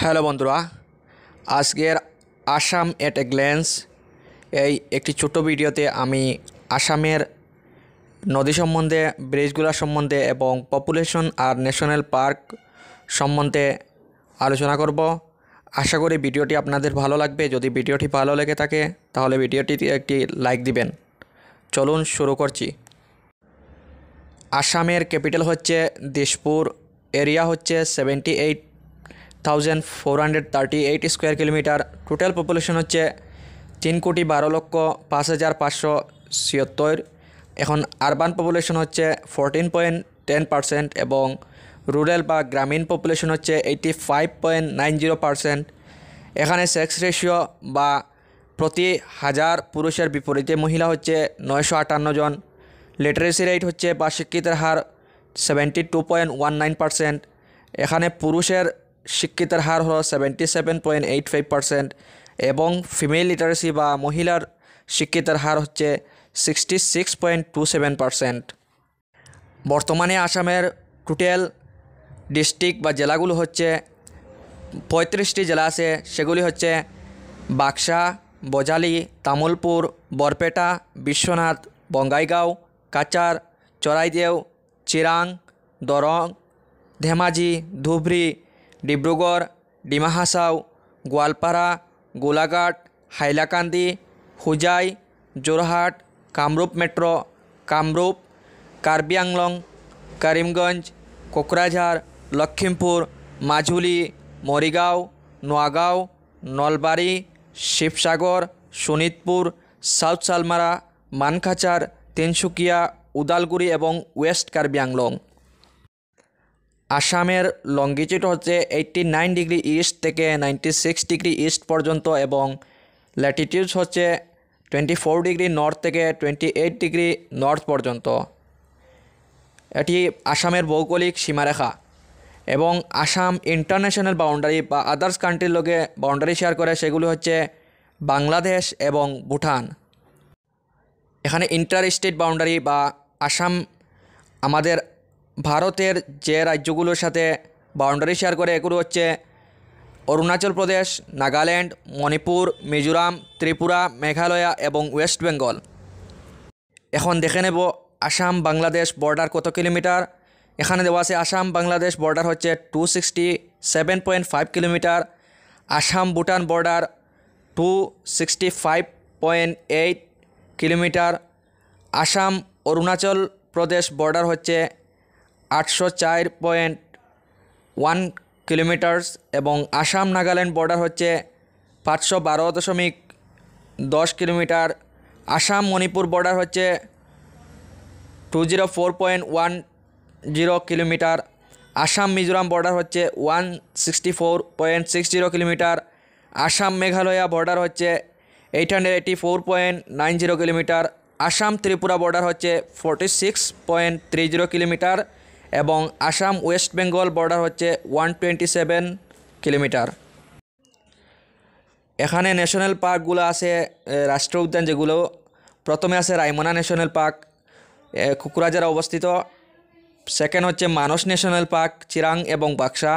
Hello বন্ধুরা, আজকের আসাম এট a glance এই একটি ছোট্ট ভিডিওতে আমি আসামের নদী সম্বন্ধে, ব্রিজগুলো সম্বন্ধে এবং পপুলেশন আর ন্যাশনাল পার্ক সম্বন্ধে আলোচনা করব। আশা করি ভিডিওটি আপনাদের ভালো লাগবে। যদি ভিডিওটি ভালো লেগে থাকে তাহলে ভিডিওটিতে একটি লাইক দিবেন। চলুন শুরু করছি। আসামের ক্যাপিটাল হচ্ছে দিসপুর। এরিয়া হচ্ছে 78,438 স্কোয়ার কিলোমিটার। টোটাল পপুলেশন হচ্ছে 3,12,05,576। এখন আরবান পপুলেশন হচ্ছে 14.10% এবং রুরাল বা গ্রামীণ পপুলেশন হচ্ছে 85.90%। এখানে সেক্স রেশিও বা প্রতি হাজার পুরুষের বিপরীতে মহিলা হচ্ছে 958 জন। লিটারেসি রেট হচ্ছে বা শিক্ষিতের হার 72.19%। এখানে পুরুষের শিক্ষিতের হার হলো 77.85% এবং ফিমেল লিটারেসি বা মহিলার শিক্ষিতের হার হচ্ছে 66.27%। বর্তমানে আসামের টোটাল ডিস্ট্রিক্ট বা জেলাগুলো হচ্ছে 35টি জেলা আছে। সেগুলি হচ্ছে বাক্সা, বজালি, তামুলপুর, বরপেটা, বিশ্বনাথ, বঙ্গাইগাঁও, কাছাড়, চরাইদেউ, চিরাং, দরং, ধেমাজি, ধুবড়ী, ডিব্রুগড়, ডিমা হাসাও, গোৱালপাৰা, গোলাঘাট, হাইলাকান্দি, হোজাই, যোৰহাট, কামৰূপ মেট্रो, কামৰূপ, কাৰ্বি আংলং, কৰিমগঞ্জ, কোকৰাঝাৰ, লখিমপুৰ, মাজুলী, মৰিগাঁও, নগাঁও, নলবাৰী, শিৱসাগৰ, শোণিতপুৰ, সাউথ সালমারা, মানকাছার, তিনসুকিয়া, উদালগুড়ি এবং ওয়েস্ট কার্বি আংলং। আসামের লঙ্গিটিউড হচ্ছে 89 ডিগ্রি ইস্ট থেকে 96 ডিগ্রি ইস্ট পর্যন্ত এবং ল্যাটিটিউড হচ্ছে 24 ডিগ্রি নর্থ থেকে 28 ডিগ্রি নর্থ পর্যন্ত। এটি আসামের ভৌগোলিক সীমারেখা এবং আসাম ইন্টারন্যাশনাল বাউন্ডারি বা আদার্স কান্ট্রির লগে বাউন্ডারি শেয়ার করে, সেগুলি হচ্ছে বাংলাদেশ এবং ভুটান। এখানে ইন্টার স্টেট বাউন্ডারি বা আসাম আমাদের ভারতের যে রাজ্যগুলোর সাথে বাউন্ডারি শেয়ার করে এগুলো হচ্ছে অরুণাচল প্রদেশ, নাগাল্যান্ড, মণিপুর, মিজোরাম, ত্রিপুরা, মেঘালয়া এবং ওয়েস্ট বেঙ্গল। এখন দেখে নেব আসাম বাংলাদেশ বর্ডার কত কিলোমিটার। এখানে দেওয়া আছে আসাম বাংলাদেশ বর্ডার হচ্ছে 267.5 kilometre. Assam Bhutan border 265.8 kilometre. Assam Arunachal Pradesh border হচ্ছে 804.1 কিলোমিটার্স এবং আসাম নাগাল্যান্ড বর্ডার হচ্ছে 512.10 কিলোমিটার। আসাম মণিপুর বর্ডার হচ্ছে 204.10 কিলোমিটার। আসাম মিজোরাম বর্ডার হচ্ছে 164.60 কিলোমিটার। আসাম মেঘালয়া বর্ডার হচ্ছে 884.90 কিলোমিটার। আসাম ত্রিপুরা বর্ডার হচ্ছে 46.30 কিলোমিটার এবং আসাম ওয়েস্ট বেঙ্গল বর্ডার হচ্ছে 127 কিলোমিটার। এখানে ন্যাশনাল পার্কগুলো আছে, রাষ্ট্রীয় উদ্যান যেগুলো। প্রথমে আছে রায়মনা ন্যাশনাল পার্ক, কোকরাঝারে অবস্থিত। সেকেন্ড হচ্ছে মানস ন্যাশনাল পার্ক, চিরাং এবং Baksa.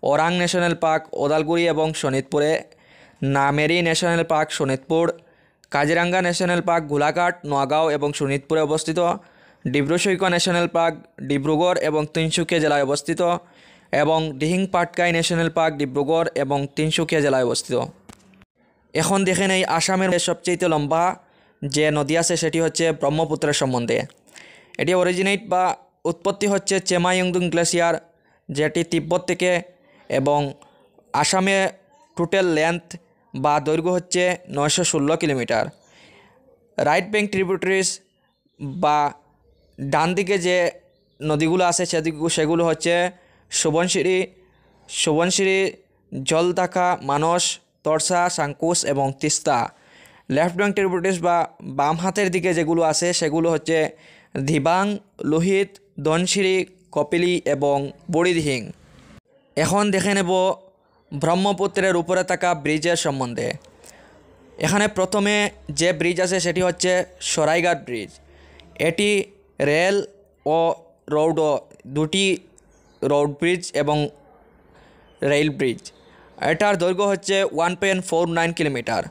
Orang national park Udalguri এবং শোণিতপুরে। Nameri national park Sonitpur. Kaziranga national park Golaghat, Nagaon এবং শোণিতপুরে অবস্থিত। ডিব্রুসৈখোৱা ন্যাশনাল পার্ক ডিব্রুগড় এবং তিনসুকিয়া জেলায় অবস্থিত এবং দিহিং পাটকাই ন্যাশনাল পার্ক ডিব্রুগড় এবং তিনসুকিয়া জেলায় অবস্থিত। এখন দেখেন এই আসামের সবচেয়ে লম্বা যে নদী আছে সেটি হচ্ছে ব্রহ্মপুত্রের সম্বন্ধে। এটি অরিজিনেট বা উৎপত্তি হচ্ছে চেমাইয়ংদুং গ্লেসিয়ার, যেটি তিব্বত থেকে, এবং আসামে টোটাল লেন্থ বা দৈর্ঘ্য হচ্ছে 916 কিলোমিটার। রাইট ব্যাঙ্ক ট্রিবিউটারিজ বা ডান দিকে যে নদীগুলো আছে সেগুলো হচ্ছে সুবনশিরি, জলঢাকা, মানস, তরসা, সাংকুশ এবং তিস্তা। লেফট ব্যাঙ্ক ট্রিবিউটারিজ বা বাম হাতের দিকে যেগুলো আছে সেগুলো হচ্ছে দিবাং, লোহিত, ধনশিরি, কপিলি এবং বুড়িদিহিং। এখন দেখে নেব ব্রহ্মপুত্রের উপরে থাকা ব্রিজের সম্বন্ধে। এখানে প্রথমে যে ব্রিজ আছে সেটি হচ্ছে সরাইঘাট ব্রিজ। এটি রেল ও রোড দুটি রোড ব্রিজ এবং রেল ব্রিজ। এটার দৈর্ঘ্য হচ্ছে 1.49 কিলোমিটার।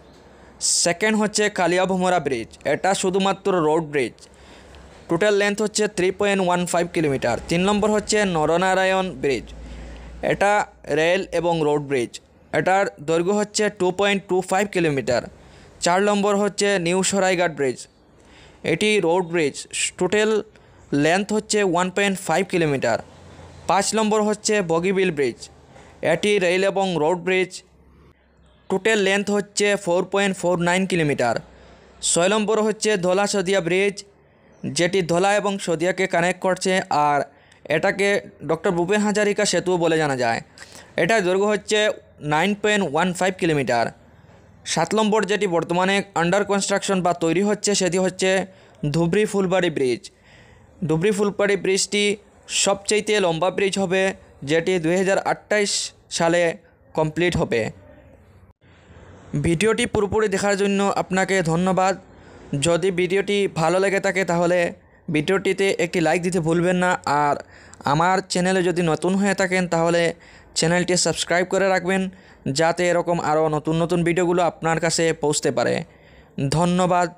সেকেন্ড হচ্ছে কালিয়াভোমরা ব্রিজ, এটা শুধুমাত্র রোড ব্রিজ, টোটাল লেন্থ হচ্ছে 3.15 কিলোমিটার। 3 নম্বর হচ্ছে নরনারায়ণ ব্রিজ, এটা রেল এবং রোড ব্রিজ, এটার দৈর্ঘ্য হচ্ছে 2.25 কিলোমিটার। 4 নম্বর হচ্ছে নিউ সরাইঘাট ব্রিজ, এটি রোড ব্রিজ, টোটাল লেন্থ হচ্ছে 1.5 কিলোমিটার। 5 নম্বর হচ্ছে বগিবিল ব্রিজ, এটি রেল এবং রোড ব্রিজ, টোটাল লেন্থ হচ্ছে 4.49 কিলোমিটার। 6 নম্বর হচ্ছে ধলা সদিয়া ব্রিজ, যেটি ধলা এবং সদিয়াকে কানেক্ট করছে, আর এটাকে ডক্টর ভূপেন হাজারিকা সেতু বলে জানা যায়। এটার দৈর্ঘ্য হচ্ছে 9.15 কিলোমিটার। 7 নম্বর যেটি বর্তমানে আন্ডার কনস্ট্রাকশন বা তৈরি হচ্ছে সেটি হচ্ছে ধুবড়ি ফুলবাড়ি ব্রিজ। ধুবড়ি ফুলবাড়ি ব্রিজটি সবচেয়ে লম্বা ব্রিজ হবে, যেটি 2028 সালে কমপ্লিট হবে। ভিডিওটি পুরোপুরি দেখার জন্য আপনাকে ধন্যবাদ। যদি ভিডিওটি ভালো লেগে থাকে তাহলে ভিডিওটিতে একটি লাইক দিতে ভুলবেন না, আর আমার চ্যানেলে যদি নতুন হয়ে থাকেন তাহলে চ্যানেলটি সাবস্ক্রাইব করে রাখবেন, যাতে এরকম আরও নতুন নতুন ভিডিওগুলো আপনার কাছে পৌঁছতে পারে। ধন্যবাদ।